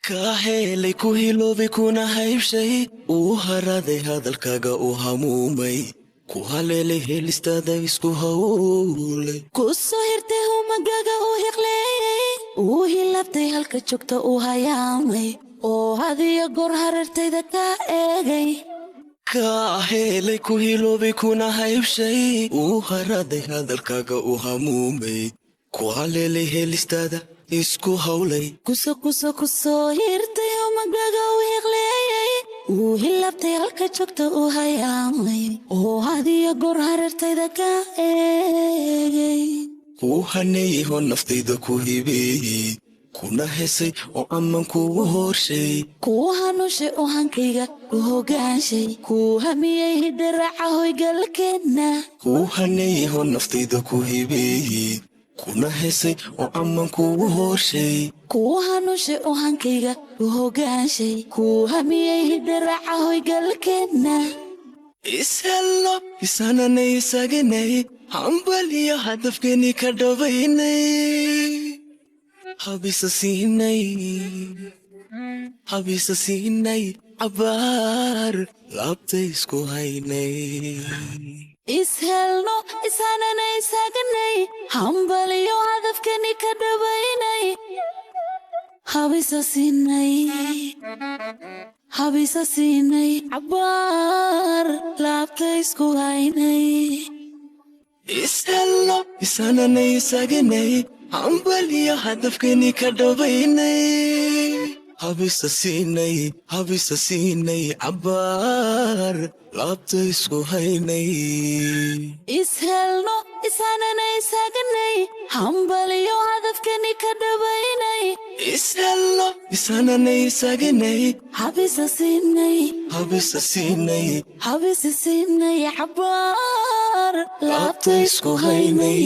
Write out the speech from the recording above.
Kahelay ku hiloobi kuna haybshay uu haraday hadalkaaga uu hamuumay ku haleelay helistaada isku hawlay ku soo hirtay humagaga uu hiqleeyay uu hilabtay halka joogta uu hayaamay oo hadiyo goor harartayda ka eegay Kahelay ku hiloobi kuna haybshay uu haraday hadalkaaga uu hamuumay ku haleelay helistaada isku hawlay kuso hirtay humagaga uu hiqleeyay uu hilabtay halka joogta uu hayaamay oo hadiyo goor harartayda ka eegay haneeyay hoo naftayda ku hibeeyey kuna hesay oo ammaan kugu horshay ku hanushay oo hankayga u hogaanshay ku hamiyey hidaraca hoygalkeedna haneeyay hoo naftayda ku hibeeyey kuna hesay oo ammaan kugu horshay ku hanushay oo hankayga u hogaanshay ku hamiyey hidaraca hoygalkeedna ishello isananay isaganay hambal iyo hadafkeeni ka dhabaynay habisa siinay cabaar laabtay isku haynay ishelno isanana isaganay hambaliyo hadafkani ka dhabaynay habisa siinay cabaar laabta isku haynay ishelno isanana isaganay hambaliyo hadafkani ka dhabaynay habisa siinay cabaar laabta isku haynay ishelno isanana isaganay hambaliyo hadafkani ka dhabaynay ishelno isanana isaganay habisa siinay cabaar laabta isku haynay